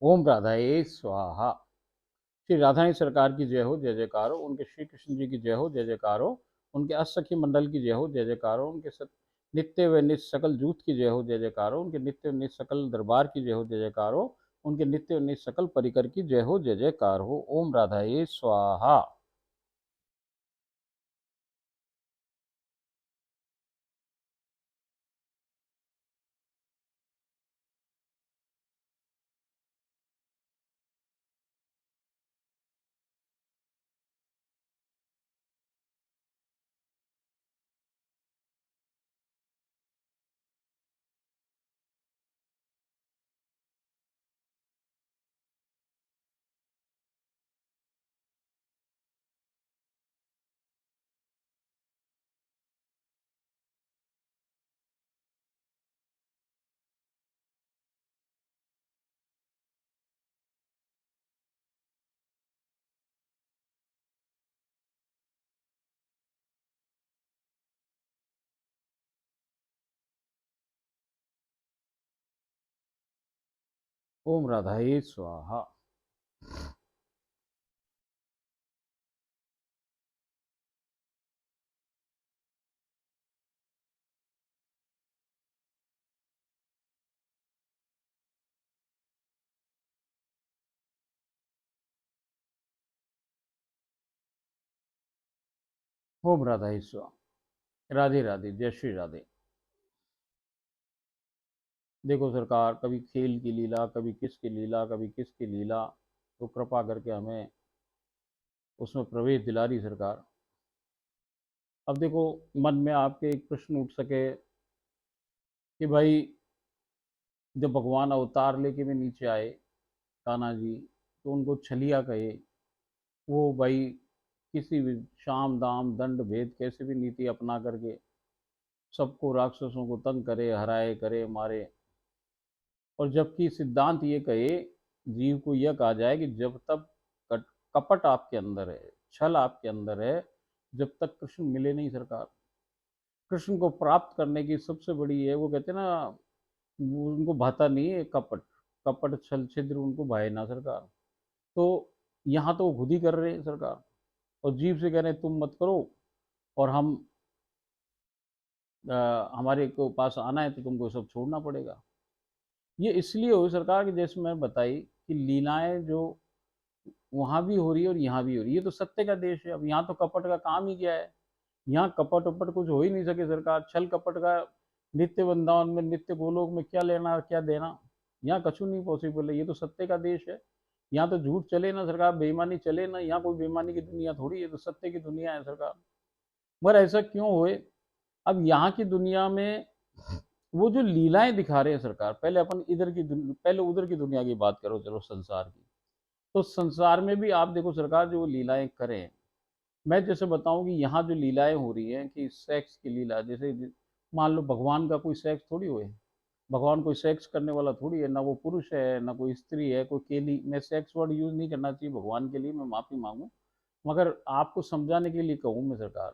ओम राधाए स्वाहा। श्री राधानी सरकार की जय हो, जय जयकार हो। उनके श्री कृष्ण जी की जय हो, जय जयकार हो। उनके अष्टसखी मंडल की जय हो, जय जयकार हो। उनके नित्य व नित्य सकल जूथ की जय हो, जय जयकार हो। उनके नित्य व नित्य सकल दरबार की जय हो, जय जयकार हो। उनके नित्य व नित्य सकल परिकर की जय हो, जय जयकार हो। ओम राधाए स्वाहा। ओम राधाए स्वाहा। ओम राधाए स्वाहा। राधे राधे, जय श्री राधे। देखो सरकार, कभी खेल की लीला, कभी किसकी लीला, कभी किसकी लीला, तो कृपा करके हमें उसमें प्रवेश दिला रही सरकार। अब देखो, मन में आपके एक प्रश्न उठ सके कि भाई, जब भगवान अवतार लेके भी नीचे आए कान्हा जी, तो उनको छलिया कहे, वो भाई किसी भी शाम दाम दंड भेद कैसे भी नीति अपना करके सबको, राक्षसों को तंग करे, हराए, करे, मारे। और जबकि सिद्धांत ये कहे, जीव को यह कहा जाए कि जब तक कपट आपके अंदर है, छल आपके अंदर है, जब तक कृष्ण मिले नहीं सरकार। कृष्ण को प्राप्त करने की सबसे बड़ी है, वो कहते हैं ना, उनको भाता नहीं है कपट। कपट छल छिद्र उनको भाए ना सरकार। तो यहाँ तो वो खुद ही कर रहे हैं सरकार, और जीव से कह रहे हैं तुम मत करो, और हम हमारे को पास आना है तो तुमको सब छोड़ना पड़ेगा। ये इसलिए हुई सरकार कि जैसे मैंने बताई कि लीलाएं जो वहां भी हो रही है और यहाँ भी हो रही है, ये तो सत्य का देश है। अब यहाँ तो कपट का काम ही क्या है? यहाँ कपट उपट कुछ हो ही नहीं सके सरकार। छल कपट का नित्य वृंदावन में, नित्य गोलोक में क्या लेना क्या देना? यहाँ कछु नहीं पॉसिबल है। ये तो सत्य का देश है। यहाँ तो झूठ चले ना सरकार, बेईमानी चले ना। यहाँ कोई बेईमानी की दुनिया थोड़ी है, तो सत्य की दुनिया है सरकार। मगर ऐसा क्यों हुए? अब यहाँ की दुनिया में वो जो लीलाएं दिखा रहे हैं सरकार, पहले अपन इधर की पहले उधर की दुनिया की बात करो, चलो संसार की। तो संसार में भी आप देखो सरकार, जो वो लीलाएं करें। मैं जैसे बताऊं कि यहाँ जो लीलाएं हो रही हैं कि सेक्स की लीला, जैसे मान लो भगवान का कोई सेक्स थोड़ी हुए। भगवान कोई सेक्स करने वाला थोड़ी है, ना वो पुरुष है ना कोई स्त्री है, कोई केली। मैं सेक्स वर्ड यूज नहीं करना चाहिए भगवान के लिए, मैं माफी मांगू। मगर आपको समझाने के लिए कहूँ मैं सरकार,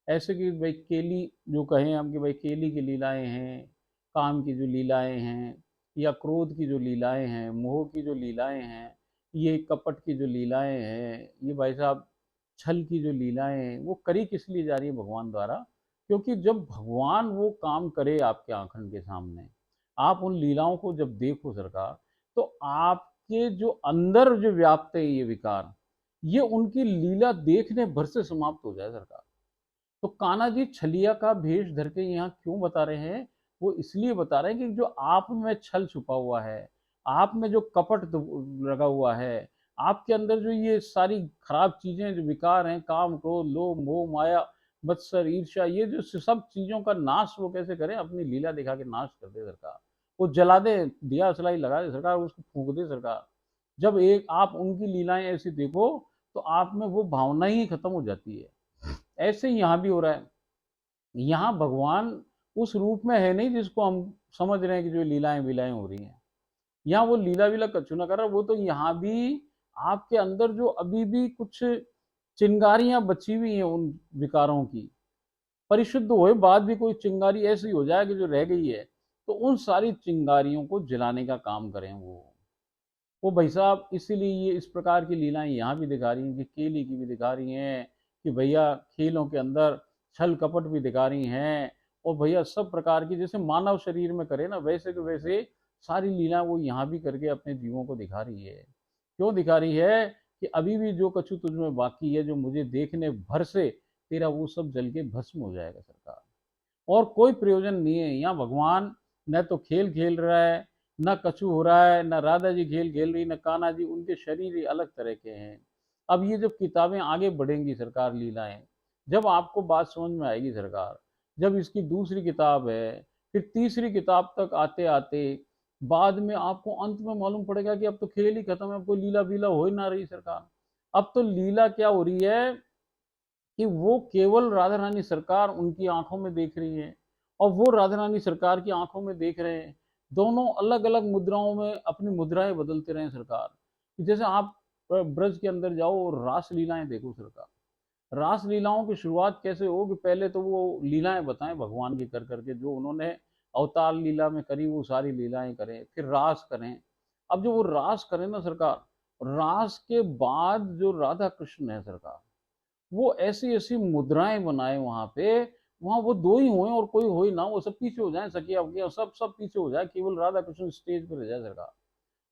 ऐसे कि भाई केली जो कहें हम, कि भाई केली की लीलाएं हैं, काम की जो लीलाएं हैं, या क्रोध की जो लीलाएं हैं, मोह की जो लीलाएं हैं, ये कपट की जो लीलाएं हैं, ये भाई साहब छल की जो लीलाएं हैं, वो करी किस लिए जा रही है भगवान द्वारा? क्योंकि जब भगवान वो काम करे आपके आंखन के सामने, आप उन लीलाओं को जब देखो सरकार, तो आपके जो अंदर जो व्याप्त है ये विकार, ये उनकी लीला देखने भर से समाप्त हो जाए सरकार। तो कान्हा जी छलिया का भेष धर के यहाँ क्यों बता रहे हैं? वो इसलिए बता रहे हैं कि जो आप में छल छुपा हुआ है, आप में जो कपट लगा हुआ है, आपके अंदर जो ये सारी खराब चीजें जो विकार हैं, काम क्रोध लोभ मोह माया मत्सर ईर्ष्या, ये जो सब चीजों का नाश वो कैसे करें? अपनी लीला दिखा के नाश कर दे सरकार। वो जला दे, दिया सलाई लगा दे सरकार, उसको फूंक दे सरकार। जब एक आप उनकी लीलाएं ऐसी देखो, तो आप में वो भावना ही खत्म हो जाती है। ऐसे ही यहाँ भी हो रहा है। यहाँ भगवान उस रूप में है नहीं जिसको हम समझ रहे हैं कि जो लीलाएं विलाएं हो रही हैं। यहाँ वो लीला विला कछु ना कर रहा। वो तो यहाँ भी आपके अंदर जो अभी भी कुछ चिंगारियां बची हुई हैं उन विकारों की, परिशुद्ध होए बाद भी कोई चिंगारी ऐसी हो जाए कि जो रह गई है, तो उन सारी चिंगारियों को जलाने का काम करें वो। वो भाई साहब इसीलिए ये इस प्रकार की लीलाएं यहाँ भी दिखा रही हैं कि केली की भी दिखा रही हैं कि भैया खेलों के अंदर छल कपट भी दिखा रही हैं, और भैया सब प्रकार की जैसे मानव शरीर में करे ना वैसे के वैसे सारी लीला वो यहाँ भी करके अपने जीवों को दिखा रही है। क्यों दिखा रही है? कि अभी भी जो कछु तुझ में बाकी है, जो मुझे देखने भर से तेरा वो सब जल के भस्म हो जाएगा सरकार। और कोई प्रयोजन नहीं है यहाँ। भगवान न तो खेल खेल रहा है, न कछु हो रहा है, न राधा जी खेल खेल रही, न कान्हा जी, उनके शरीर ही अलग तरह के हैं। अब ये जब किताबें आगे बढ़ेंगी सरकार, लीलाएं, जब आपको बात समझ में आएगी सरकार, जब इसकी दूसरी किताब है, फिर तीसरी किताब तक आते आते बाद में आपको अंत में मालूम पड़ेगा कि अब तो खेल ही खत्म है, अब कोई लीला वीला हो ही ना रही सरकार। अब तो लीला क्या हो रही है कि वो केवल राधा रानी सरकार उनकी आंखों में देख रही है, और वो राधा रानी सरकार की आंखों में देख रहे हैं। दोनों अलग अलग मुद्राओं में अपनी मुद्राएं बदलते रहे सरकार। जैसे आप ब्रज के अंदर जाओ और रास लीलाएं देखो सरकार। रास लीलाओं की शुरुआत कैसे हो कि पहले तो वो लीलाएं बताएं भगवान की कर करके, जो उन्होंने अवतार लीला में करी वो सारी लीलाएं करें, फिर रास करें। अब जो वो रास करें ना सरकार, रास के बाद जो राधा कृष्ण है सरकार, वो ऐसी ऐसी मुद्राएं बनाए वहां पे, वहां वो दो ही हुए और कोई हो ही ना, वो सब पीछे हो जाए, सखिया वकिया सब सब पीछे हो जाए, केवल राधा कृष्ण स्टेज पर रह जाए सरकार।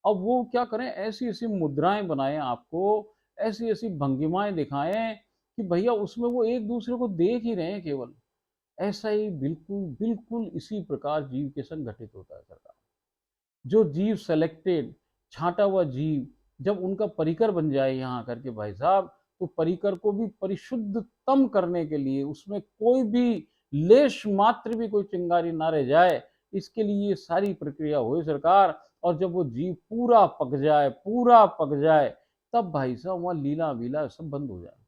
अब वो क्या करें, ऐसी ऐसी मुद्राएं बनाए आपको, ऐसी ऐसी भंगिमाएं दिखाएं कि भैया उसमें वो एक दूसरे को देख ही रहे हैं केवल। ऐसा ही बिल्कुल बिल्कुल इसी प्रकार जीव के संग घटित होता है सरकार। जो जीव सेलेक्टेड, छांटा हुआ जीव, जब उनका परिकर बन जाए यहाँ करके भाई साहब, तो परिकर को भी परिशुद्धतम करने के लिए उसमें कोई भी लेश मात्र भी कोई चिंगारी ना रह जाए, इसके लिए ये सारी प्रक्रिया हुई सरकार। और जब वो जीव पूरा पक जाए, पूरा पक जाए, तब भाई साहब वहाँ लीला वीला सब बंद हो जाए।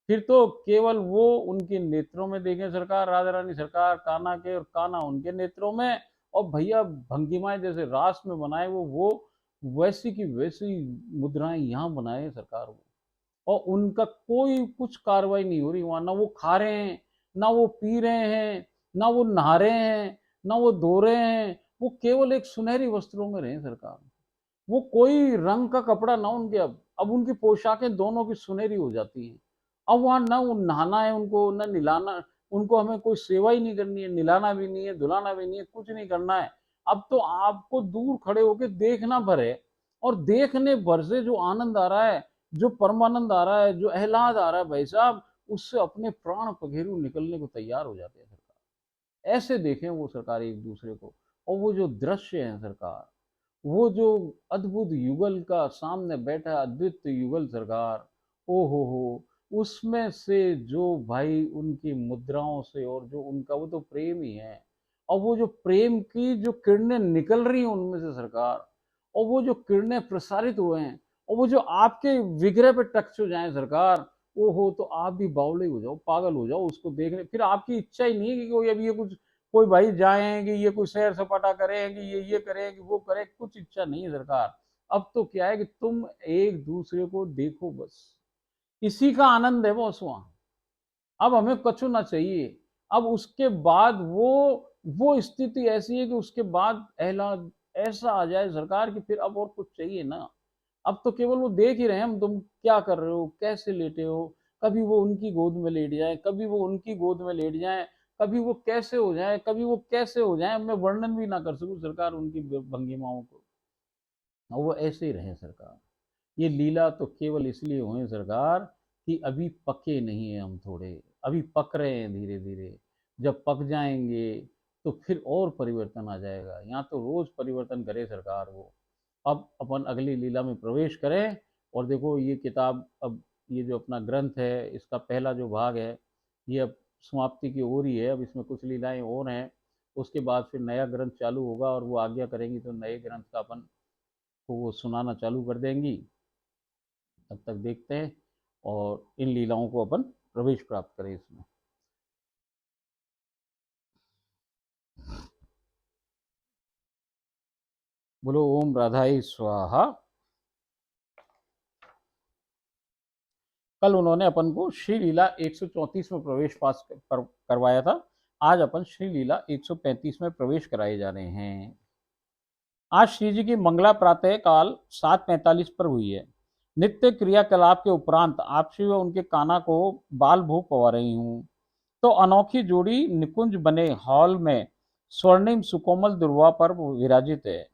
फिर तो केवल वो उनके नेत्रों में देखें सरकार, राधा रानी सरकार कान्हा के और कान्हा उनके नेत्रों में। और भैया भंगिमाएं जैसे रास में बनाए वो वैसी की वैसी मुद्राएं यहाँ बनाए सरकार वो। और उनका कोई कुछ कार्रवाई नहीं हो रही वहां, ना वो खा रहे हैं, ना वो पी रहे हैं, ना वो नहा रहे हैं, ना वो धो रहे हैं, वो केवल एक सुनहरी वस्त्रों में रहे सरकार। वो कोई रंग का कपड़ा ना उनके, अब उनकी पोशाकें दोनों की सुनहरी हो जाती हैं। अब वहां ना वो नहाना है उनको, ना निलाना, उनको हमें कोई सेवा ही नहीं करनी है, निलाना भी नहीं है, धुलाना भी नहीं है, कुछ नहीं करना है। अब तो आपको दूर खड़े होकर देखना भर है, और देखने भर से जो आनंद आ रहा है, जो परमानंद आ रहा है, जो एहलाद आ रहा है भाई साहब, उससे अपने प्राण पखेरु निकलने को तैयार हो जाते हैं सरकार। ऐसे देखें वो सरकार एक दूसरे को। और वो जो दृश्य है सरकार, वो जो अद्भुत युगल का सामने बैठा अद्वितीय युगल सरकार, ओ हो, उसमें से जो भाई उनकी मुद्राओं से, और जो उनका वो तो प्रेम ही है, और वो जो प्रेम की जो किरणें निकल रही हैं उनमें से सरकार, और वो जो किरणें प्रसारित हुए हैं, और वो जो आपके विग्रह पे टच हो जाए सरकार, ओ हो, तो आप भी बावले हो जाओ, पागल हो जाओ उसको देखने। फिर आपकी इच्छा ही नहीं है कि कोई अभी ये कुछ, कोई भाई जाए कि ये कोई सैर सपाटा करे कि ये करे कि वो करे, कुछ इच्छा नहीं है सरकार। अब तो क्या है कि तुम एक दूसरे को देखो बस, इसी का आनंद है बॉस वहां। अब हमें कछु ना चाहिए। अब उसके बाद वो स्थिति ऐसी है कि उसके बाद एहलाद ऐसा आ जाए सरकार कि फिर अब और कुछ चाहिए ना। अब तो केवल वो देख ही रहे हैं हम, तुम क्या कर रहे हो, कैसे लेटे हो। कभी वो उनकी गोद में लेट जाए, कभी वो उनकी गोद में लेट जाए, कभी वो कैसे हो जाए, कभी वो कैसे हो जाए, मैं वर्णन भी ना कर सकूं सरकार उनकी भंगिमाओं को। और वो ऐसे ही रहे सरकार। ये लीला तो केवल इसलिए हुए सरकार कि अभी पके नहीं है हम थोड़े, अभी पक रहे हैं धीरे धीरे। जब पक जाएंगे तो फिर और परिवर्तन आ जाएगा। यहाँ तो रोज परिवर्तन करे सरकार वो। अब अपन अगली लीला में प्रवेश करें। और देखो ये किताब, अब ये जो अपना ग्रंथ है इसका पहला जो भाग है, ये अब समाप्ति की ओर ही है। अब इसमें कुछ लीलाएं और हैं, उसके बाद फिर नया ग्रंथ चालू होगा, और वो आज्ञा करेंगी तो नए ग्रंथ का अपन को वो सुनाना चालू कर देंगी। तब तक देखते हैं और इन लीलाओं को अपन प्रवेश प्राप्त करें इसमें। बोलो ओम राधाई स्वाहा। कल उन्होंने अपन को श्री लीला 134 में प्रवेश पास करवाया था। आज अपन श्री लीला 135 में प्रवेश कराए जा रहे हैं। आज श्री जी की मंगला प्रातः काल 7:45 पर हुई है। नित्य क्रियाकलाप के उपरांत आप श्री व उनके काना को बाल भोग पवा रही हूँ। तो अनोखी जोड़ी निकुंज बने हॉल में स्वर्णिम सुकोमल दुर्वा पर विराजित है।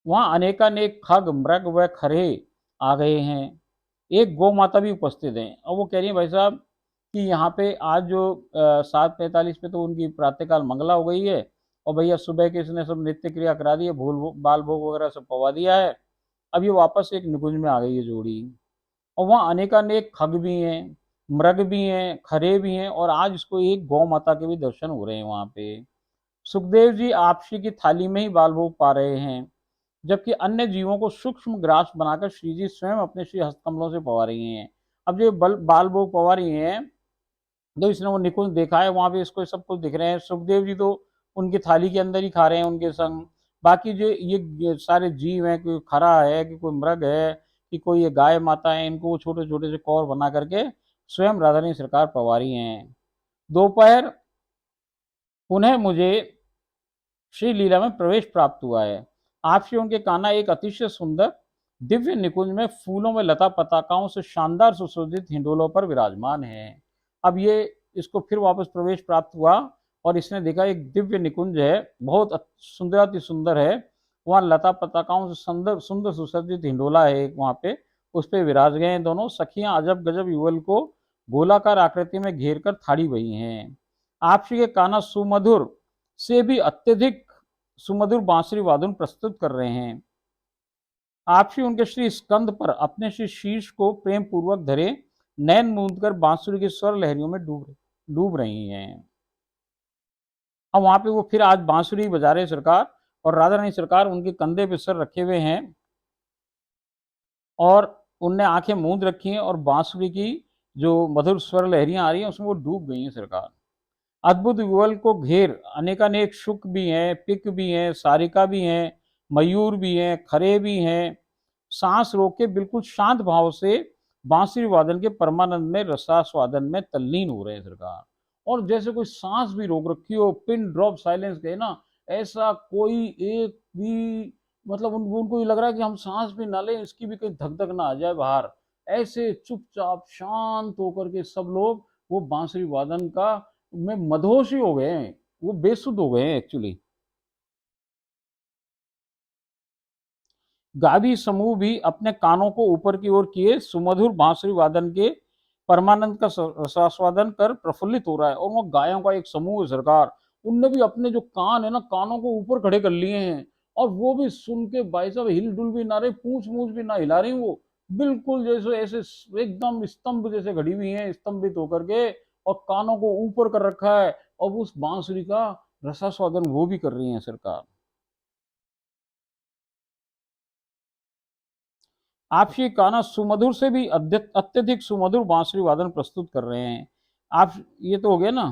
वहां अनेकानेक खग मृग व खरे आ गए हैं। एक गौ माता भी उपस्थित हैं और वो कह रही है भाई साहब कि यहाँ पे आज जो 7:45 पे तो उनकी प्रातःकाल मंगला हो गई है और भैया सुबह के इसने सब नित्य क्रिया करा दी है, भूल बाल भोग वगैरह सब पवा दिया है। अब ये वापस एक निकुंज में आ गई है जोड़ी और वहाँ अनेकानेक खग भी हैं, मृग भी हैं, खरे भी हैं और आज इसको एक गौ माता के भी दर्शन हो रहे हैं वहाँ पे। सुखदेव जी आपसी की थाली में ही बाल भोग पा रहे हैं, जबकि अन्य जीवों को सूक्ष्म ग्रास बनाकर श्री जी स्वयं अपने श्री हस्तकमलों से पवा रही हैं। अब जो बाल भोग पवा रही हैं, जो इसने वो निकुंज देखा है वहां पे इसको सब कुछ दिख रहे हैं। सुखदेव जी तो उनकी थाली के अंदर ही खा रहे हैं उनके संग। बाकी जो ये सारे जीव हैं, कोई खरा है कि कोई मृग है कि कोई ये गाय माता है, इनको वो छोटे छोटे से कौर बना करके स्वयं राधा रानी सरकार पवा रही हैं। दोपहर पुनः मुझे श्री लीला में प्रवेश प्राप्त हुआ है। आपसे उनके कान्हा एक अतिशय सुंदर दिव्य निकुंज में फूलों में लता पताकाओं से शानदार सुशोभित हिंडोलों पर विराजमान है। अब ये इसको फिर वापस प्रवेश प्राप्त हुआ और इसने देखा एक दिव्य निकुंज है, बहुत सुंदर अति सुंदर है। वहाँ लता पताकाओं से सुंदर सुंदर सुसज्जित हिंडोला है एक वहाँ पे, उस पर विराज गए हैं दोनों सखियां अजब गजब युगल को गोलाकार आकृति में घेर कर थाड़ी बही हैं। आपसी के कान्हा सुमधुर से भी अत्यधिक सुमधुर बांसुरी वादन प्रस्तुत कर रहे हैं। आपसी उनके श्री स्कंद पर अपने श्री शीर्ष को प्रेम पूर्वक धरे नैन मूंद कर बांसुरी की स्वर लहरियों में डूब रही हैं। अब वहां पे वो फिर आज बांसुरी बजा रहे सरकार और राधा रानी सरकार उनके कंधे पे सर रखे हुए हैं और उनने आंखें मूंद रखी हैं और बांसुरी की जो मधुर स्वर लहरियां आ रही हैं उसमें वो डूब गई हैं सरकार। अद्भुत युगल को घेर अनेकानेक शुक भी हैं, पिक भी हैं, सारिका भी हैं, मयूर भी हैं, खरे भी हैं। सांस रोक के बिल्कुल शांत भाव से बांसुरी वादन के परमानंद में रसास्वादन में तल्लीन हो रहे हैं सरकार। और जैसे कोई सांस भी रोक रखी हो, पिन ड्रॉप साइलेंस कहे ना, ऐसा कोई एक भी मतलब उनको ये लग रहा है कि हम सांस भी ना लें, इसकी भी कहीं धक धक ना आ जाए बाहर। ऐसे चुपचाप शांत होकर के सब लोग वो बांसुरी वादन का में मदहोश ही हो गए हैं, वो बेसुध हो गए हैं एक्चुअली। गावी समूह भी अपने कानों को ऊपर की ओर किए सुमधुर बांसुरी वादन के परमानंद का रसास्वादन कर प्रफुल्लित हो रहा है। और वो गायों का एक समूह है सरकार, उनने भी अपने जो कान है ना, कानों को ऊपर खड़े कर लिए हैं और वो भी सुन के भाई साहब हिल डुल भी ना रहे, पूछ मूछ भी ना हिला रही, वो बिल्कुल जैसे ऐसे एकदम स्तंभ जैसे खड़ी हुई हैं, स्तंभित होकर के, और कानों को ऊपर कर रखा है और उस बांसुरी का रसास्वादन वो भी कर रही है सरकार। आपसी काना सुमधुर से भी अत्यधिक सुमधुर बांसुरी वादन प्रस्तुत कर रहे हैं। आप ये तो हो गया ना,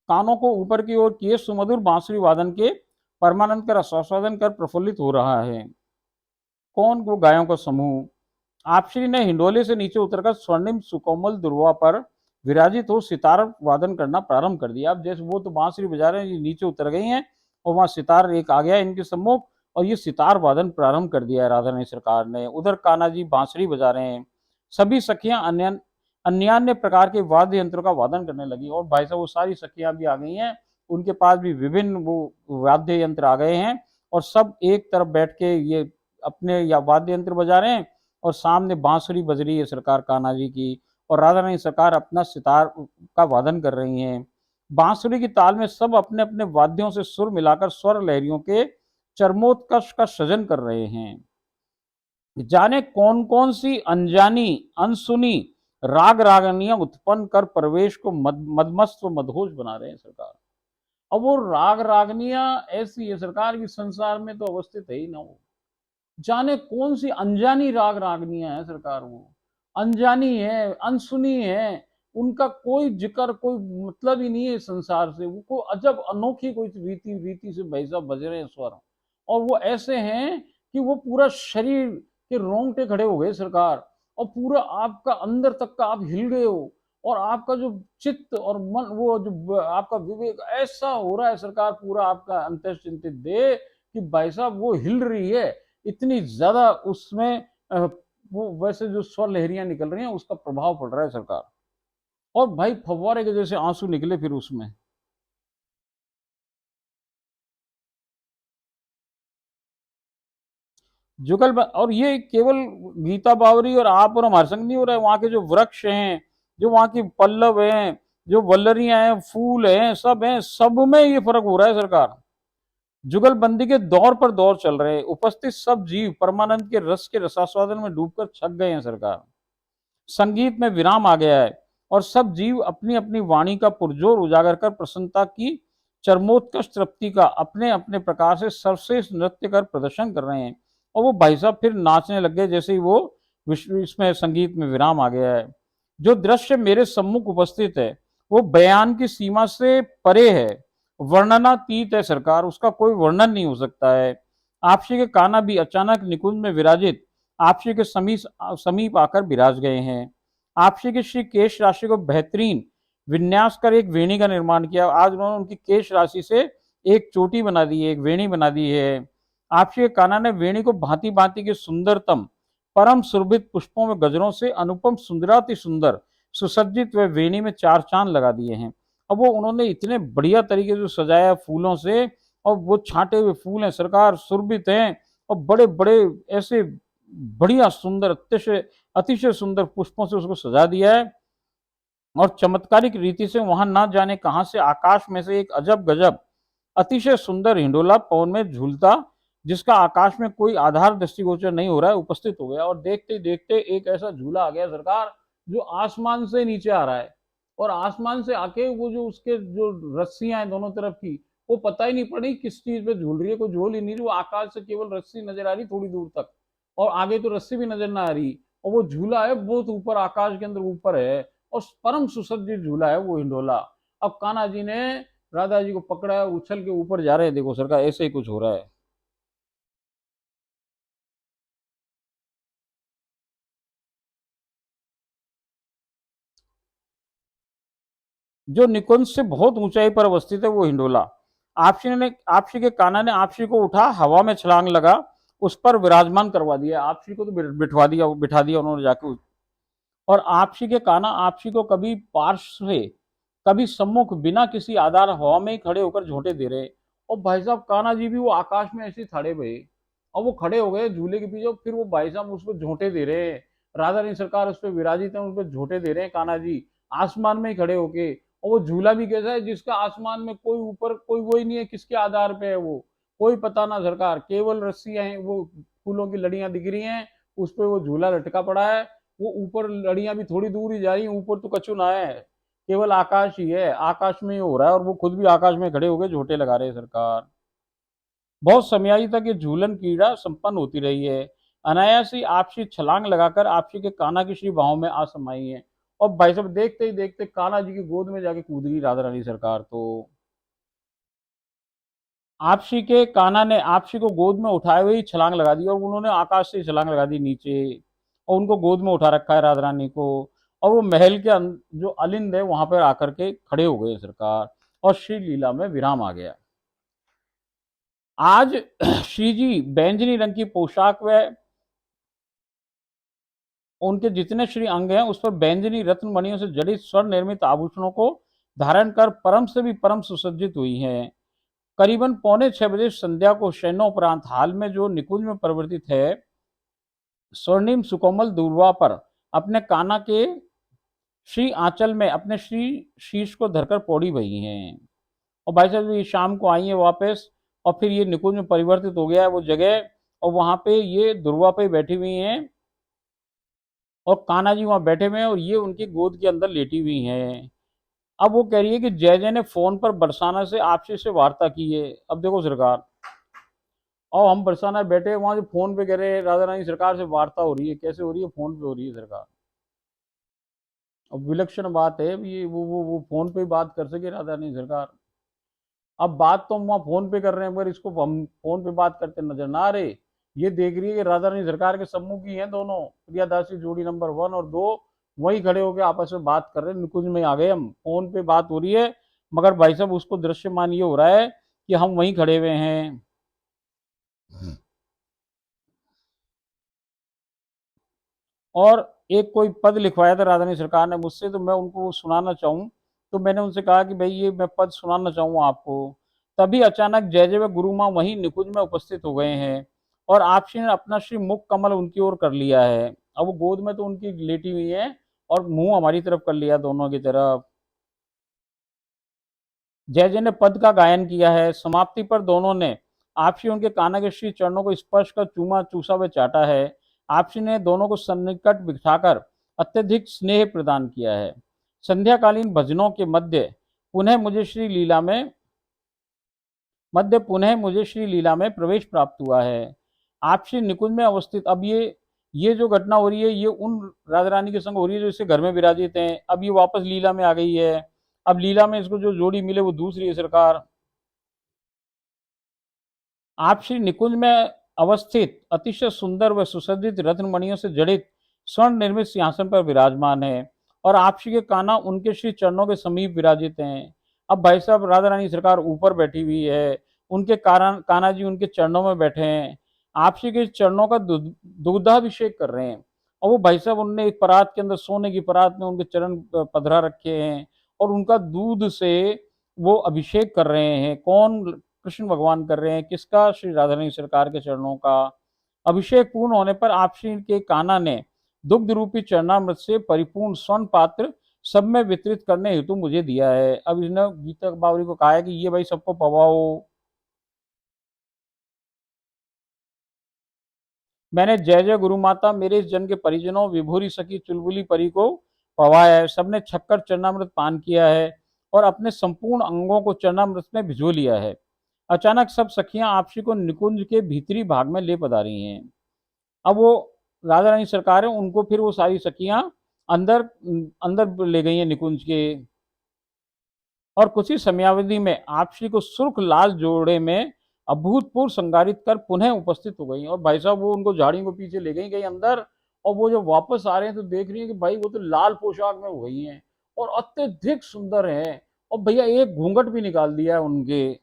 कानों को ऊपर की ओर किए सुमधुर बांसुरी वादन के परमानंद का रसास्वादन कर प्रफुल्लित हो रहा है। कौन? वो गायों का समूह। आपश्री ने हिंडोले से नीचे उतरकर स्वर्णिम सुकोमल दुर्वा पर विराजित हो सितार वादन करना प्रारंभ कर दिया। अब जैसे वो तो बांसुरी बजा रहे हैं, ये नीचे उतर गई हैं और वहां सितार एक आ गया इनके सम्मुख और ये सितार वादन प्रारंभ कर दिया है राधा रानी सरकार ने। उधर कान्हा जी बांसुरी बजा रहे हैं। सभी सखियां अन्य अन्यान्य प्रकार के वाद्य यंत्रों का वादन करने लगी और भाई साहब वो सारी सखियां भी आ गई हैं, उनके पास भी विभिन्न वो वाद्य यंत्र आ गए हैं और सब एक तरफ बैठ के ये अपने या वाद्य यंत्र बजा रहे हैं और सामने बांसुरी बज रही है सरकार कान्हा जी की और राधा रानी सरकार अपना सितार का वादन कर रही हैं। बांसुरी की ताल में सब अपने अपने वाद्यों से सुर मिलाकर स्वर लहरियों के चरमोत्कर्ष का सृजन कर रहे हैं। जाने कौन कौन सी अनजानी अनसुनी राग रागनियां उत्पन्न कर प्रवेश को मदमस्त व मदहोश बना रहे हैं सरकार। अब वो राग रागनियां ऐसी है सरकार की, संसार में तो अवस्थित है ही ना वो। जाने कौन सी अनजानी राग रागनियां है सरकार, वो अनजानी है, अनसुनी है, उनका कोई जिक्र कोई मतलब ही नहीं है संसार से। वो को अजब अनोखी कोई रीति रीति से भाई साहब बज रहे हैं स्वर, और वो ऐसे हैं कि वो पूरा शरीर के रोंगटे खड़े हो गए सरकार और पूरा आपका अंदर तक का आप हिल गए हो और आपका जो चित्त और मन, वो जो आपका विवेक ऐसा हो रहा है, सरकार पूरा आपका अंतर्चिंतित दे कि भाई साहब वो हिल रही है, इतनी ज्यादा उसमें वो वैसे जो स्वर लहरियां निकल रही हैं उसका प्रभाव पड़ रहा है सरकार। और भाई फव्वारे के जैसे आंसू निकले फिर उसमें। और ये केवल गीता बावरी और आप और हमारे संग नहीं हो रहा है, वहां के जो वृक्ष हैं, जो वहां की पल्लव हैं, जो वल्लरियां हैं, फूल हैं, सब हैं, सब में ये फर्क हो रहा है सरकार। जुगलबंदी के दौर पर दौर चल रहे हैं, उपस्थित सब जीव परमानंद के रस के रसास्वादन में डूबकर छक गए हैं सरकार। संगीत में विराम आ गया है और सब जीव अपनी अपनी वाणी का पुरजोर उजागर कर प्रसन्नता की चरमोत्कर्ष तृप्ति का अपने अपने प्रकार से सर्वश्रेष्ठ नृत्य कर प्रदर्शन कर रहे हैं। और वो भाई साहब फिर नाचने लग गए जैसे ही वो विश्व इसमें संगीत में विराम आ गया है। जो दृश्य मेरे सम्मुख उपस्थित है वो बयान की सीमा से परे है, वर्णनातीत है सरकार, उसका कोई वर्णन नहीं हो सकता है। आपसी के कान्हा भी अचानक निकुंज में विराजित आपसी के समीप आकर विराज गए हैं। आपसी के श्री केश राशि को बेहतरीन विन्यास कर एक वेणी का निर्माण किया। आज उन्होंने उनकी केश राशि से एक चोटी बना दी है, एक वेणी बना दी है। आपसी के कान्हा ने वेणी को भांति भांति के सुंदरतम परम सुरभित पुष्पों में गजरों से अनुपम सुंदराति सुंदर सुसज्जित व वेणी में चार चांद लगा दिए हैं। अब वो उन्होंने इतने बढ़िया तरीके से सजाया फूलों से, और वो छांटे हुए फूल हैं सरकार, सुरभित हैं, और बड़े बड़े ऐसे बढ़िया सुंदर अतिशय अतिशय सुंदर पुष्पों से उसको सजा दिया है। और चमत्कारिक रीति से वहां ना जाने कहां से आकाश में से एक अजब गजब अतिशय सुंदर हिंडोला पवन में झूलता, जिसका आकाश में कोई आधार दृष्टिगोचर नहीं हो रहा है, उपस्थित हो गया। और देखते ही देखते एक ऐसा झूला आ गया सरकार जो आसमान से नीचे आ रहा है, और आसमान से आके वो जो उसके जो रस्सियां हैं दोनों तरफ की, वो पता ही नहीं पड़ी किस चीज पे झूल रही है, कोई झूल ही नहीं रही, वो आकाश से केवल रस्सी नजर आ रही थोड़ी दूर तक, और आगे तो रस्सी भी नजर ना आ रही। और वो झूला है बहुत ऊपर, आकाश के अंदर ऊपर है, और परम सुसज्जित झूला है वो हिंडोला। अब कान्हा जी ने राधा जी को पकड़ा है, उछल के ऊपर जा रहे हैं, देखो सरकार ऐसे ही कुछ हो रहा है। जो निकुंज से बहुत ऊंचाई पर अवस्थित है वो हिंडोला, आपसी के कान्हा ने आपसी को उठा हवा में छलांग लगा उस पर विराजमान करवा दिया। आपसी को तो बिठा दिया उन्होंने जाके। और आपसी के कान्हा आपसी को कभी पार्श्व से कभी सम्मुख बिना किसी आधार हवा में ही खड़े होकर झोंटे दे रहे। और भाई साहब कान्हा जी भी वो आकाश में ऐसे खड़े भये, और वो खड़े हो गए झूले के पीछे, फिर वो भाई साहब उसको झोंटे दे रहे हैं। राधा रानी सरकार उस पर विराजित है, उन पर झोंटे दे रहे हैं कान्हा जी आसमान में ही खड़े होके। और वो झूला भी कैसा है जिसका आसमान में कोई ऊपर कोई वो ही नहीं है, किसके आधार पे है वो कोई पता ना सरकार, केवल रस्सियां हैं, वो फूलों की लड़ियां दिख रही हैं, उस पर वो झूला लटका पड़ा है। वो ऊपर लड़ियां भी थोड़ी दूर ही जा रही हैं, ऊपर तो कछु ना है, केवल आकाश ही है, आकाश में ही हो रहा है। और वो खुद भी आकाश में खड़े होकर झोटे लगा रहे हैं सरकार। बहुत समयाई तक ये झूलन क्रीड़ा संपन्न होती रही है। अनायास ही आपसी छलांग लगाकर आपसी के कान्हा की श्री बाहों में आ समाई है। और भाई साहब देखते ही देखते कान्हा जी की गोद में जाके कूद गई राधा रानी सरकार। तो आपसी के कान्हा ने आपसी को गोद में उठाए हुए ही छलांग लगा दी, और उन्होंने आकाश से छलांग लगा दी नीचे, और उनको गोद में उठा रखा है राधा रानी को। और वो महल के जो अलिंद है वहां पर आकर के खड़े हो गए सरकार, और श्री लीला में विराम आ गया। आज श्री जी बैंजनी रंग की पोशाक व उनके जितने श्री अंग हैं उस पर बैंजनी रत्न मणियों से जड़ित स्वर्ण निर्मित आभूषणों को धारण कर परम से भी परम सुसज्जित हुई हैं। करीबन 5:45 संध्या को शयनोपरांत हाल में जो निकुंज में परिवर्तित है, स्वर्णिम सुकोमल दूर्वा पर अपने कान्हा के श्री आंचल में अपने श्री शीश को धरकर पौड़ी बही हैं। और भाई साहब ये शाम को आई है वापस, और फिर ये निकुंज में परिवर्तित हो गया है वो जगह, और वहां पे ये दुर्वा पे बैठी हुई हैं, और कान्हा जी वहां बैठे हुए हैं, और ये उनकी गोद के अंदर लेटी हुई हैं। अब वो कह रही है कि जय जय ने फोन पर बरसाना से आपसे से वार्ता की है। अब देखो सरकार, और हम बरसाना बैठे वहां से फोन पे कह रहे हैं राधा रानी सरकार से वार्ता हो रही है, कैसे हो रही है, फोन पे हो रही है सरकार। अब विलक्षण बात है ये, वो फोन पे बात कर सके राधा रानी सरकार। अब बात तो हम वहाँ फोन पे कर रहे हैं, मगर इसको हम फोन पे बात करते नजर ना आ रहे। ये देख रही है कि राधा रानी सरकार के सम्मुख ही हैं दोनों, प्रियादासी जोड़ी नंबर 1 और 2, वही खड़े होकर आपस में बात कर रहे हैं, निकुंज में आ गए हम, फोन पे बात हो रही है, मगर भाई साहब उसको दृश्यमान ये हो रहा है कि हम वहीं खड़े हुए हैं। और एक कोई पद लिखवाया था राजधानी सरकार ने मुझसे, तो मैं उनको सुनाना चाहूँ, तो मैंने उनसे कहा कि भाई ये मैं पद सुनाना चाहूँ आपको। तभी अचानक जय जय व गुरु माँ वहीं निकुंज में उपस्थित हो गए हैं, और आपसी ने अपना श्री मुख कमल उनकी ओर कर लिया है। अब वो गोद में तो उनकी लेटी हुई है, और मुंह हमारी तरफ कर लिया दोनों की तरफ। जय जय ने पद का गायन किया है। समाप्ति पर दोनों ने आपसी उनके कान्हा के श्री चरणों को स्पर्श कर चूमा चूसा व चाटा है। आपसी ने दोनों को सन्निकट बिठाकर अत्यधिक स्नेह प्रदान किया है। संध्याकालीन भजनों के पुनः मुझे श्री लीला में पुनः मुझे श्री लीला में प्रवेश प्राप्त हुआ है। आपसी निकुंज में अवस्थित अब ये जो घटना हो रही है, ये उन राजा रानी के संग हो रही है जो इसे घर में विराजित हैं। अब ये वापस लीला में आ गई है। अब लीला में इसको जो जोड़ी मिले वो दूसरी है सरकार। आप श्री निकुंज में अवस्थित अतिशय सुंदर व सुसज्जित रत्नमणियों से जड़ित स्वर्ण निर्मित सिंहासन पर विराजमान है, और आप श्री के कान्हा उनके श्री चरणों के समीप विराजित हैं। अब भाई साहब राधा रानी सरकार ऊपर बैठी हुई है, उनके कारण कान्हा जी उनके चरणों में बैठे हैं, आप श्री के चरणों का दुग्धाभिषेक कर रहे हैं। और वो भाई साहब उनने एक परात के अंदर, सोने की परात में उनके चरण पधरा रखे हैं, और उनका दूध से वो अभिषेक कर रहे हैं। कौन? कृष्ण भगवान कर रहे हैं। किसका? श्री राधा रानी सरकार के चरणों का। अभिषेक पूर्ण होने पर आप श्री के कान्हा ने दुग्ध रूपी चरणामृत से परिपूर्ण स्वर्ण पात्र सब में वितरित करने हेतु मुझे दिया है। अब इसने गीता बावरी को कहा है कि ये भाई सबको पवाओ। मैंने जय जय गुरु माता मेरे इस जन के परिजनों विभूरी सखी चुलबुली परी को पवाया है। सबने छक्कर चरणामृत पान किया है, और अपने संपूर्ण अंगों को चरणामृत में भिजो लिया है। अचानक सब सखियां आपसी को निकुंज के भीतरी भाग में ले पधारी रही हैं। अब वो राजा रानी सरकार है, उनको फिर वो सारी सखियां अंदर अंदर ले गई हैं निकुंज के। और कुछ ही समयावधि में आपसी को सुर्ख लाल जोड़े में अभूतपूर्व संगारित कर पुनः उपस्थित हो गई। और भाई साहब वो उनको झाड़ी को पीछे ले गई अंदर, और वो जब वापस आ रहे हैं तो देख रही है कि भाई वो तो लाल पोशाक में हो गई हैं, और अत्यधिक सुंदर है। और भैया एक घूंघट भी निकाल दिया है उनके।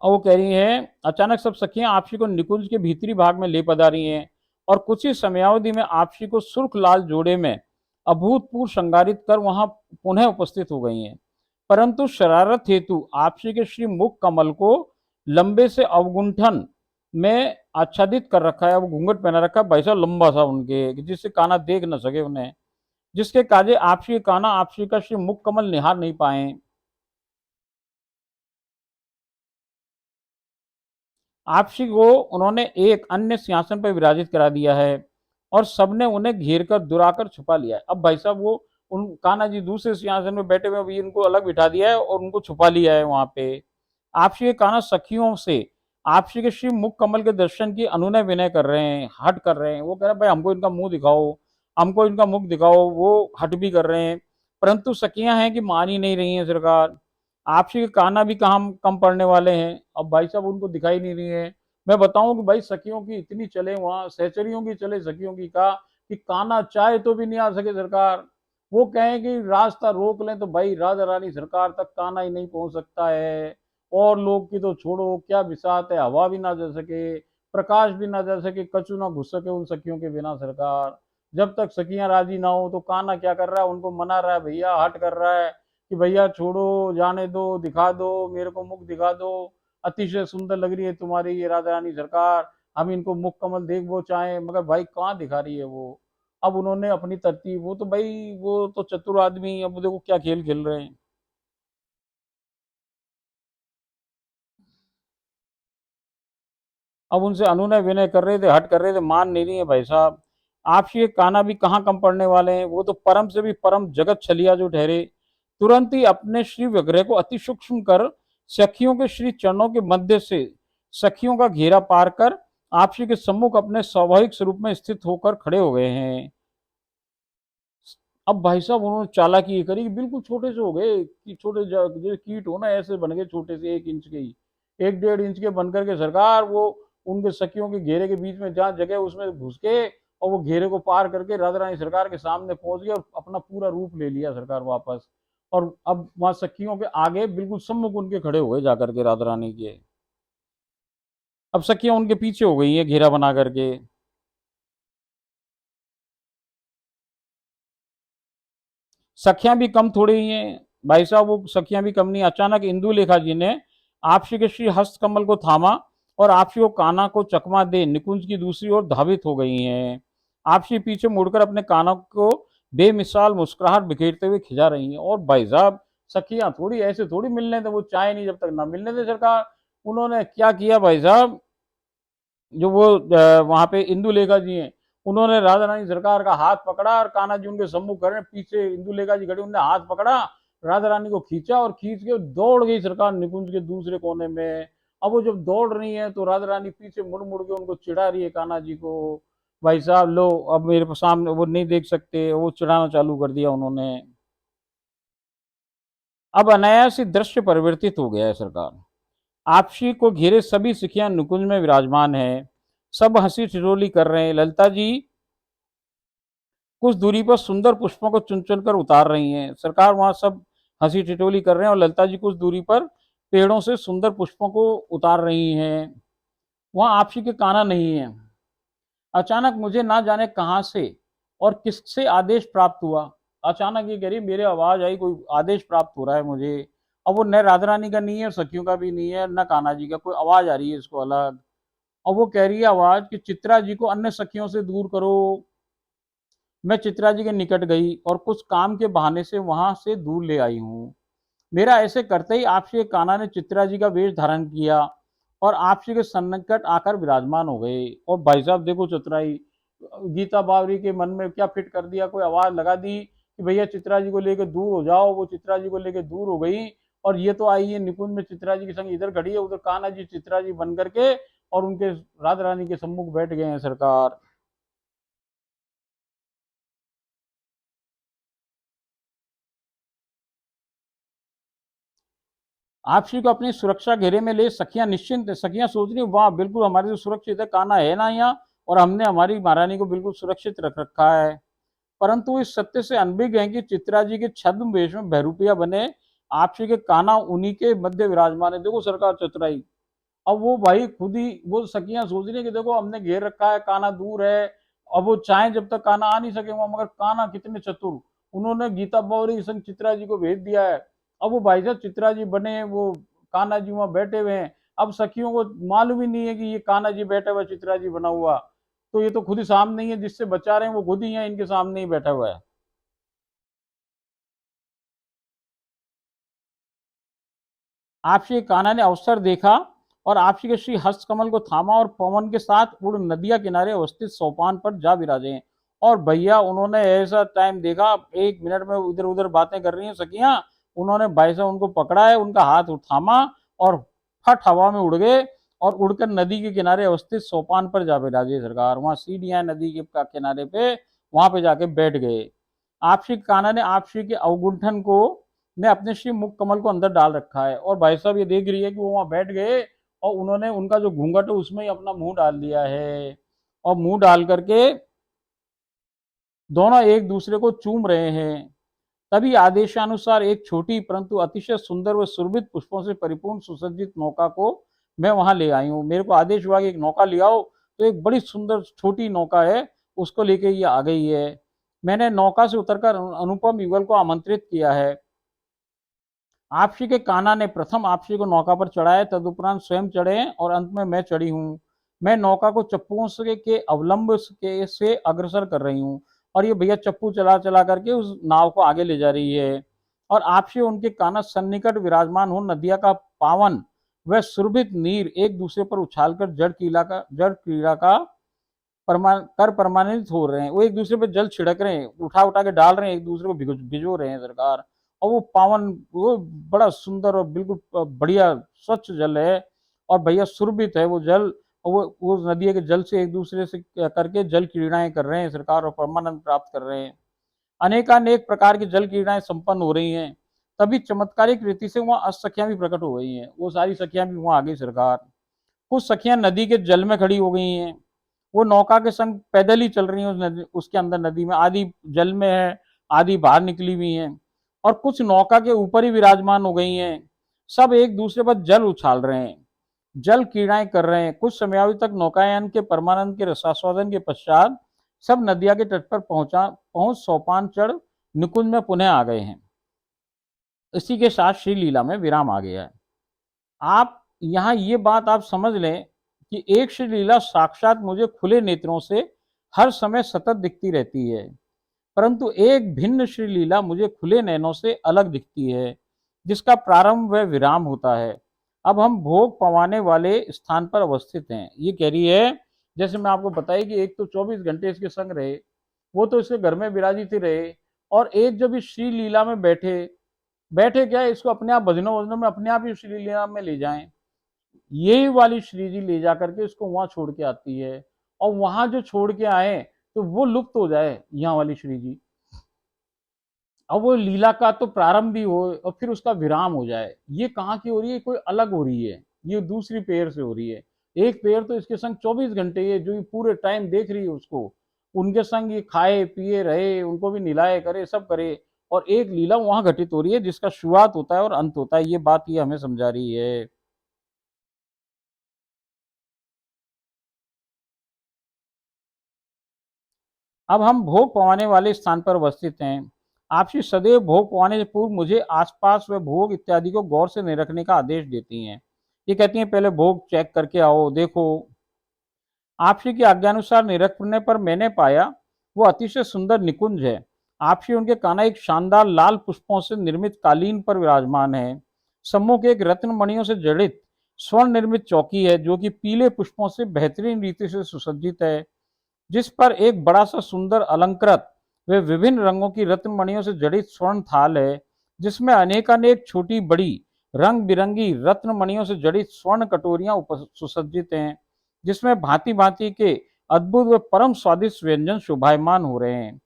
और वो कह रही हैं, अचानक सब सखियां आपसी को निकुंज के भीतरी भाग में ले पधारी हैं, और कुछ ही समयावधि में आपसी को सुर्ख लाल जोड़े में अभूतपूर्व श्रृंगारित कर वहां पुनः उपस्थित हो गई हैं। परंतु शरारत हेतु आपसी के श्री मुख कमल को लंबे से अवगुंठन में आच्छादित कर रखा है। अब घूंघट पहना रखा है भाई साहब लंबा सा उनके, जिससे काना देख न सके उन्हें, जिसके काजे आपसी के काना आपसी का श्री मुख कमल निहार नहीं पाए। आपसी को उन्होंने एक अन्य सिंहासन पर विराजित करा दिया है, और सबने उन्हें घेर कर दुराकर छुपा लिया है। अब भाई साहब वो उन कान्हा जी दूसरे सिंहासन में बैठे हुए, अभी इनको अलग बिठा दिया है और उनको छुपा लिया है वहां पे। आपसी के कान्हा सखियों से आपसी के श्री मुख कमल के दर्शन की अनुनय विनय कर रहे हैं, हट कर रहे हैं। वो कह रहे हैं भाई हमको इनका मुंह दिखाओ, हमको इनका मुख दिखाओ। वो हट भी कर रहे हैं, परंतु सखियां हैं कि मान ही नहीं रही हैं सरकार। आपसी के कान्हा भी कहाँ कम पड़ने वाले हैं। अब भाई साहब उनको दिखाई नहीं रही है। मैं बताऊं कि भाई सखियों की इतनी चले, वहां सहचरियों की चले सखियों की, कहा कि कान्हा चाहे तो भी नहीं आ सके सरकार। वो कहें कि रास्ता रोक लें तो भाई राजा रानी सरकार तक कान्हा ही नहीं पहुंच सकता है। और लोग की तो छोड़ो, क्या बिसात है, हवा भी ना जा सके, प्रकाश भी ना जा सके, कछु ना घुस सके उन सखियों के बिना सरकार। जब तक सखियां राजी ना हो तो कान्हा क्या कर रहा है, उनको मना रहा है, भैया हट कर रहा है कि भैया छोड़ो, जाने दो, दिखा दो, मेरे को मुख दिखा दो। अतिशय सुंदर लग रही है तुम्हारी ये राधा रानी सरकार, हम इनको मुख कमल देख वो चाहे, मगर भाई कहाँ दिखा रही है वो। अब उन्होंने अपनी तरतीब, वो तो भाई वो तो चतुर आदमी, अब देखो क्या खेल खेल रहे हैं। अब उनसे अनुनय विनय कर रहे थे, हट कर रहे थे, मान नहीं रही है भाई साहब। आपसी ये काना भी कहाँ कम पड़ने वाले हैं, वो तो परम से भी परम जगत छलिया जो ठहरे। तुरंत ही अपने श्री विग्रह को अति सूक्ष्म कर सखियों के श्री चरणों के मध्य से सखियों का घेरा पार कर आपसी के सम्मुख अपने स्वाभाविक स्वरूप में स्थित होकर खड़े हो गए हैं। अब भाई साहब उन्होंने चालाकी ये करी कि बिल्कुल छोटे से हो गए, कि छोटे जो कीट हो ना ऐसे बन गए, छोटे से 1 इंच के ही, 1 डेढ़ इंच के बनकर के सरकार वो उनके सखियों के घेरे के बीच में जहाँ जगह उसमें घुस के और वो घेरे को पार करके राधा रानी सरकार के सामने पहुंच गई और अपना पूरा रूप ले लिया सरकार वापस। और अब वहां सखियों के आगे बिल्कुल सम्मुख उनके खड़े हुए जाकर के राधा रानी के। अब सखियां उनके पीछे हो गई है घेरा बना करके। सखियां भी कम थोड़ी ही हैं भाई साहब, वो सखियां भी कम नहीं। अचानक इंदुलेखा जी ने आपसी के श्री हस्त कमल को थामा और आपसी को काना को चकमा दे निकुंज की दूसरी ओर धावित हो गई हैं। आपसी पीछे मुड़कर अपने काना को बेमिसाल मुस्कुराहट बिखेरते हुए खिंचा रही हैं। और भाई साहब सखियां थोड़ी ऐसे थोड़ी मिलने थे, वो चाहे नहीं जब तक ना मिलने थे सरकार। उन्होंने क्या किया भाई साहब, जो वो वहां पे इंदुलेखा जी हैं, उन्होंने राधा रानी सरकार का हाथ पकड़ा और कान्हा जी उनके सम्मुख खड़े, पीछे इंदुलेखा जी खड़ी, उन्होंने हाथ पकड़ा, राधा रानी को खींचा और खींच के दौड़ गई सरकार निकुंज के दूसरे कोने में। अब वो जब दौड़ रही है तो राधा रानी पीछे मुड़ मुड़ के उनको चिढ़ा रही है कान्हा जी को। भाई साहब लो अब मेरे सामने वो नहीं देख सकते, वो चिढ़ाना चालू कर दिया उन्होंने। अब अनायास ही दृश्य परिवर्तित हो गया है सरकार। आपसी को घेरे सभी सिखियां नुकुंज में विराजमान है। सब हंसी ठिठोली कर रहे हैं। ललिता जी कुछ दूरी पर सुंदर पुष्पों को चुन चुन कर उतार रही हैं। सरकार वहां सब हंसी ठिठोली कर रहे हैं और ललिता जी कुछ दूरी पर पेड़ों से सुंदर पुष्पों को उतार रही हैं। वहां आपसी के काना नहीं है। अचानक मुझे ना जाने कहां से और किससे आदेश प्राप्त हुआ। अचानक ये कह रही मेरे आवाज आई, कोई आदेश प्राप्त हो रहा है मुझे। अब वो न राधा रानी का नहीं है, सखियों का भी नहीं है, न कान्हा जी का, कोई आवाज आ रही है इसको अलग। और वो कह रही है आवाज कि चित्रा जी को अन्य सखियों से दूर करो। मैं चित्रा जी के निकट गई और कुछ काम के बहाने से वहां से दूर ले आई हूँ। मेरा ऐसे करते ही आपसी कान्हा ने चित्रा जी का वेश धारण किया और आपसी के सन्निकट आकर विराजमान हो गए। और भाई साहब देखो चतुराई, गीता बावरी के मन में क्या फिट कर दिया, कोई आवाज लगा दी कि भैया चित्रा जी को लेकर दूर हो जाओ। वो चित्रा जी को लेकर दूर हो गई और ये तो आई है निकुंज में चित्रा जी के संग, इधर खड़ी है, उधर कान्हा जी चित्रा जी बन करके और उनके राधा रानी के सम्मुख बैठ गए हैं सरकार। आपसी को अपनी सुरक्षा घेरे में ले सखियां निश्चिंत है। सखियां सोच रही वाह बिल्कुल हमारे लिए सुरक्षित है, कान्हा है ना यहाँ, और हमने हमारी महारानी को बिल्कुल सुरक्षित रख रखा है। परंतु इस सत्य से अनभिज्ञ है कि चित्रा जी के छद्म वेश में बहरूपिया बने आपसी के कान्हा उन्हीं के मध्य विराजमान है। देखो सरकार चतुराई। अब वो भाई खुद ही वो सखियां सोच रही है कि देखो हमने घेर रखा है, कान्हा दूर है। अब वो चाहे जब तक कान्हा आ नहीं सके वहां, मगर कान्हा कितने चतुर, उन्होंने गीता बौरी संग चित्रा जी को भेज दिया है। अब वो भाई साहब चित्रा जी बने, वो कान्हा जी वहां बैठे हुए हैं। अब सखियों को मालूम ही नहीं है कि ये कान्हा जी बैठा हुआ चित्रा जी बना हुआ, तो ये तो खुद ही सामने ही है, जिससे बचा रहे हैं वो खुद ही है, इनके सामने ही बैठा हुआ है। आपसी कान्हा ने अवसर देखा और आपसी के श्री हस्त कमल को थामा और पवन के साथ उड़ नदिया किनारे अवस्थित सोपान पर जा विराजे। और भैया उन्होंने ऐसा टाइम देखा, 1 मिनट में इधर उधर बातें कर रही हैं सखियां, उन्होंने भाई साहब उनको पकड़ा है, उनका हाथ थामा और फट हवा में उड़ गए और उड़कर नदी के किनारे अवस्थित सोपान पर जा विराजे सरकार। वहां सीढ़ियां नदी के किनारे पे, वहां पे जाके बैठ गए। आपसी कान्हा ने आपसी के अवगुंठन को ने अपने श्री मुख कमल को अंदर डाल रखा है और भाई साहब ये देख रही है कि वो वहां बैठ गए और उन्होंने उनका जो घूंघट है उसमें ही अपना मुंह डाल दिया है। और मुंह डाल करके दोनों एक दूसरे को चूम रहे हैं। तभी आदेशानुसार एक छोटी परंतु अतिशय सुंदर व सुरभित पुष्पों से परिपूर्ण सुसज्जित नौका को मैं वहां ले आई हूँ। मेरे को आदेश हुआ कि एक नौका ले आओ, तो एक बड़ी सुंदर छोटी नौका है, उसको लेके ये आ गई है। मैंने नौका से उतरकर अनुपम युगल को आमंत्रित किया है। आपसी के कान्हा ने प्रथम आपसी को नौका पर चढ़ाया, तदुपरांत स्वयं चढ़े और अंत में मैं चढ़ी हूँ। मैं नौका को चप्पुओं के अवलंब के से अग्रसर कर रही हूँ और ये भैया चप्पू चला चला करके उस नाव को आगे ले जा रही है। और आपसी उनके कान्हा सन्निकट विराजमान हो नदिया का पावन व सुरभित नीर एक दूसरे पर उछालकर जड़ क्रीड़ा का परमानित हो रहे हैं। वो एक दूसरे पे जल छिड़क रहे हैं, उठा उठा के डाल रहे हैं, एक दूसरे को भिजो रहे हैं सरकार। और वो पावन, वो बड़ा सुंदर और बिल्कुल बढ़िया स्वच्छ जल है और भैया सुरभित है वो जल। और वो नदी के जल से एक दूसरे से करके जल क्रीड़ाएं कर रहे हैं सरकार और परमानंद प्राप्त कर रहे हैं। अनेकानेक प्रकार की जल क्रीड़ाएं संपन्न हो रही हैं। तभी चमत्कारिक रीति से वहां अष्ट सखियां भी प्रकट हो गई हैं, वो सारी सखियां भी वहां आ गई सरकार। कुछ सखियां नदी के जल में खड़ी हो गई हैं, वो नौका के संग पैदल ही चल रही हैं उस नदी, उसके अंदर नदी में, आधी जल में है, आधी बाहर निकली हुई हैं, और कुछ नौका के ऊपर ही विराजमान हो गई हैं। सब एक दूसरे पर जल उछाल रहे हैं, जल क्रीड़ाएं कर रहे हैं। कुछ समयावधि तक नौकायन के परमानंद के रसास्वादन के पश्चात सब नदिया के तट पर पहुंच सोपान चढ़ निकुंज में पुनः आ गए हैं। इसी के साथ श्री लीला में विराम आ गया है। आप यहाँ ये बात आप समझ लें कि एक श्री लीला साक्षात मुझे खुले नेत्रों से हर समय सतत दिखती रहती है, परंतु एक भिन्न श्री लीला मुझे खुले नैनों से अलग दिखती है, जिसका प्रारंभ व विराम होता है। अब हम भोग पवाने वाले स्थान पर अवस्थित हैं। ये कह रही है, जैसे मैं आपको बताई कि एक तो 24 घंटे इसके संग रहे, वो तो इसके घर में विराजित ही रहे, और एक जब इस श्री लीला में बैठे, बैठे क्या इसको अपने आप भजनों वजनों में अपने आप ही श्री लीला में ले जाएं, यही वाली श्री जी ले जा करके इसको वहां छोड़ के आती है, और वहां जो छोड़ के आए तो वो लुप्त हो जाए यहाँ वाली श्री जी, अब वो लीला का तो प्रारंभ भी हो और फिर उसका विराम हो जाए। ये कहाँ की हो रही है, कोई अलग हो रही है, ये दूसरी पेड़ से हो रही है। एक पेड़ तो इसके संग 24 घंटे ये जो पूरे टाइम देख रही है उसको, उनके संग ये खाए पिए रहे, उनको भी निलाए करे सब करे, और एक लीला वहां घटित हो रही है जिसका शुरुआत होता है और अंत होता है। ये बात ये हमें समझा रही है। अब हम भोग पवाने वाले स्थान पर अवस्थित हैं। आपसी सदैव भोग पवाने से पूर्व मुझे आसपास व भोग इत्यादि को गौर से निरखने का आदेश देती हैं। ये कहती हैं पहले भोग चेक करके आओ, देखो। आपसी की आज्ञानुसार निरखने पर मैंने पाया वो अतिशय सुंदर निकुंज है। आपसी उनके काना एक शानदार लाल पुष्पों से निर्मित कालीन पर विराजमान है। सम्मुख एक रत्न मणियों से जड़ित स्वर्ण निर्मित चौकी है, जो कि पीले पुष्पों से बेहतरीन रीति से सुसज्जित है, जिस पर एक बड़ा सा सुंदर अलंकृत वे विभिन्न रंगों की रत्नमणियों से जड़ित स्वर्ण थाल है, जिसमें अनेकानेक छोटी बड़ी रंग बिरंगी रत्नमणियों से जड़ित स्वर्ण कटोरियां सुसज्जित हैं, जिसमें भांति भांति के अद्भुत व परम स्वादिष्ट व्यंजन शोभायमान हो रहे हैं।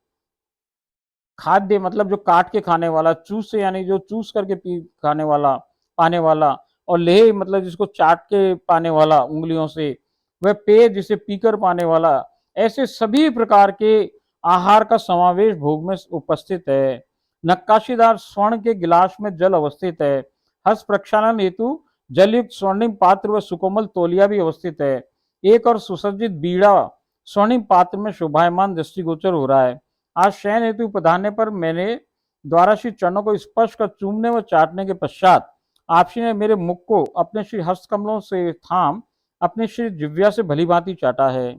खाद्य मतलब जो काट के खाने वाला, चूस से यानी जो चूस करके पी खाने वाला, पाने वाला, और लेह मतलब जिसको चाट के पाने वाला उंगलियों से, वह पेय जिसे पीकर पाने वाला, ऐसे सभी प्रकार के आहार का समावेश भोग में उपस्थित है। नक्काशीदार स्वर्ण के गिलास में जल अवस्थित है। हस्त प्रक्षालन हेतु जलयुक्त स्वर्णिम पात्र व सुकोमल तौलिया भी अवस्थित है। एक और सुसज्जित बीड़ा स्वर्णिम पात्र में शोभायमान दृष्टिगोचर हो रहा है। आज शयन हेतु पधारने पर मैंने द्वारा श्री चरणों को स्पर्श कर चूमने व चाटने के पश्चात आपसी ने मेरे मुख को अपने श्री हस्तकमलों से थाम अपने श्री जिव्या से भली भांति चाटा है।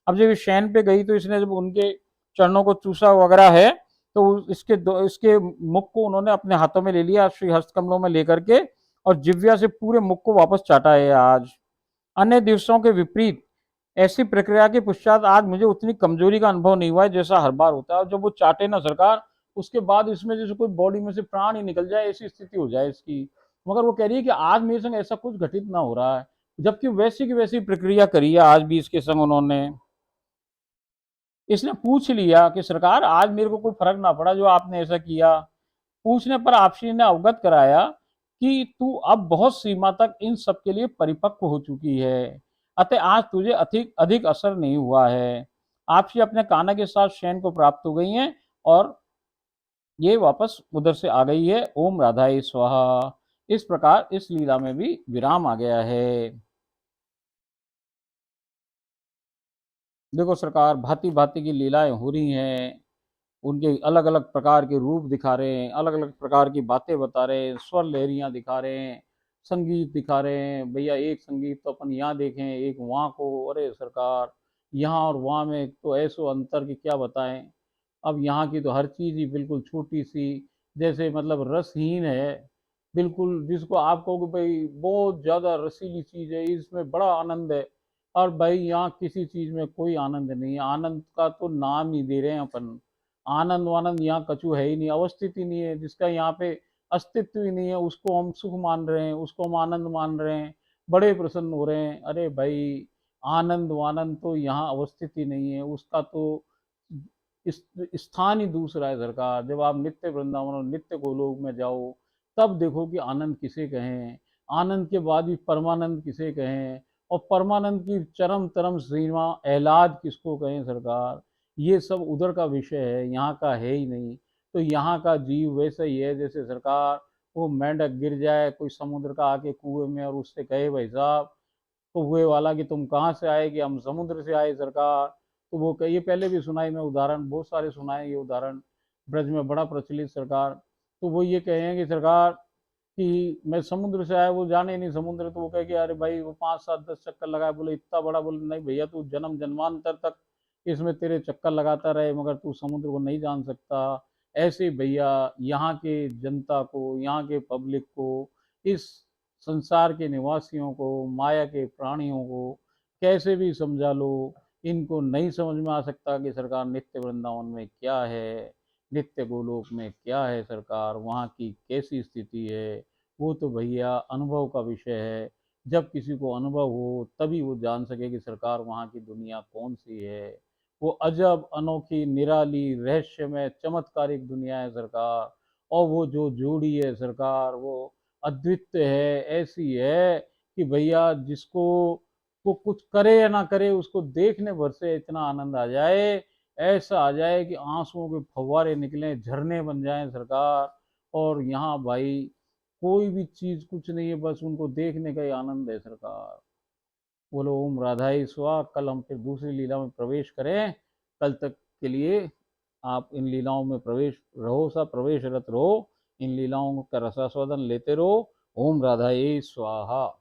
अब जब ये शयन पे गई तो इसने जब उनके चरणों को चूसा वगैरह है, तो इसके मुख को उन्होंने अपने हाथों में ले लिया श्री हस्तकमलों में लेकर के, और जिव्या से पूरे मुख को वापस चाटा है आज। अन्य दिवसों के विपरीत ऐसी प्रक्रिया के पश्चात आज मुझे उतनी कमजोरी का अनुभव नहीं हुआ है जैसा हर बार होता है। और जब वो चाटे ना सरकार, उसके बाद इसमें जैसे कोई बॉडी में से प्राण ही निकल जाए, ऐसी स्थिति हो जाए इसकी। मगर वो कह रही है कि आज मेरे संग ऐसा कुछ घटित ना हो रहा है, जबकि वैसी की वैसी प्रक्रिया करी है आज भी इसके संग उन्होंने। इसने पूछ लिया कि सरकार आज मेरे को कोई फर्क ना पड़ा जो आपने ऐसा किया। पूछने पर आपसी ने अवगत कराया कि तू अब बहुत सीमा तक इन सब के लिए परिपक्व हो चुकी है, अतः आज तुझे अधिक अधिक असर नहीं हुआ है। आपसी अपने कान्हा के साथ शयन को प्राप्त हो गई हैं, और ये वापस उधर से आ गई है। ओम राधाई स्वाहा। इस प्रकार इस लीला में भी विराम आ गया है। देखो सरकार, भांति भांति की लीलाएं हो रही हैं, उनके अलग अलग प्रकार के रूप दिखा रहे हैं, अलग अलग प्रकार की बातें बता रहे हैं, स्वर लहरियां दिखा रहे हैं, संगीत दिखा रहे हैं। भैया एक संगीत तो अपन यहाँ देखें, एक वहाँ को, अरे सरकार यहाँ और वहाँ में तो ऐसो अंतर की क्या बताएं। अब यहाँ की तो हर चीज़ ही बिल्कुल छोटी सी, जैसे मतलब रसहीन है बिल्कुल, जिसको आप कहोगे भाई बहुत ज़्यादा रसीली चीज़ है, इसमें बड़ा आनंद है, और भाई यहाँ किसी चीज़ में कोई आनंद नहीं है। आनंद का तो नाम ही दे रहे हैं अपन, आनंद वानंद यहाँ कछु है ही नहीं, अवस्थित ही नहीं है, जिसका यहाँ पे अस्तित्व ही नहीं है उसको हम सुख मान रहे हैं, उसको हम आनंद मान रहे हैं, बड़े प्रसन्न हो रहे हैं। अरे भाई आनंद वानंद तो यहाँ अवस्थित ही नहीं है, उसका तो इस स्थान ही दूसरा है सरकार। जब आप नित्य वृंदावन और नित्य गोलोक में जाओ, तब देखो कि आनंद किसे कहें, आनंद के बाद भी परमानंद किसे कहें, और परमानंद की चरम तरम सीमा, एलाद किसको कहें सरकार, ये सब उधर का विषय है, यहाँ का है ही नहीं। तो यहाँ का जीव वैसा ही है जैसे सरकार वो मेंढक गिर जाए कोई समुद्र का आके कुएं में और उससे कहे भाई साहब, तो हुए वाला कि तुम कहाँ से आए, कि हम समुद्र से आए सरकार। तो वो कहिए, पहले भी सुनाई मैं उदाहरण बहुत सारे सुनाए, ये उदाहरण ब्रज में बड़ा प्रचलित सरकार। तो वो ये कहेंगे सरकार कि मैं समुद्र से आया, वो जाने नहीं समुद्र, तो वो कहे कि अरे भाई वो 5 7 10 चक्कर लगाए, बोले इतना बड़ा, बोले नहीं भैया तू जन्म जन्मांतर तक इसमें तेरे चक्कर लगाता रहे मगर तू समुद्र को नहीं जान सकता। ऐसे ही भैया यहाँ के जनता को, यहाँ के पब्लिक को, इस संसार के निवासियों को, माया के प्राणियों को कैसे भी समझा लो, इनको नहीं समझ में आ सकता कि सरकार नित्य वृंदावन में क्या है, नित्य गोलोक में क्या है सरकार, वहाँ की कैसी स्थिति है। वो तो भैया अनुभव का विषय है। जब किसी को अनुभव हो तभी वो जान सके कि सरकार वहाँ की दुनिया कौन सी है। वो अजब अनोखी निराली रहस्यमय चमत्कारिक दुनिया है सरकार। और वो जो जोड़ी है सरकार, वो अद्वितीय है, ऐसी है कि भैया जिसको वो कुछ करे या ना करे, उसको देखने भर से इतना आनंद आ जाए, ऐसा आ जाए कि आंसुओं के फव्वारे निकले, झरने बन जाएं सरकार। और यहाँ भाई कोई भी चीज कुछ नहीं है, बस उनको देखने का ही आनंद है सरकार। बोलो ओम राधाई स्वा। कल हम फिर दूसरी लीला में प्रवेश करें। कल तक के लिए आप इन लीलाओं में प्रवेश रहो, सा प्रवेशरत रहो, इन लीलाओं का रसास्वादन लेते रहो। ओम राधाई स्वाहा।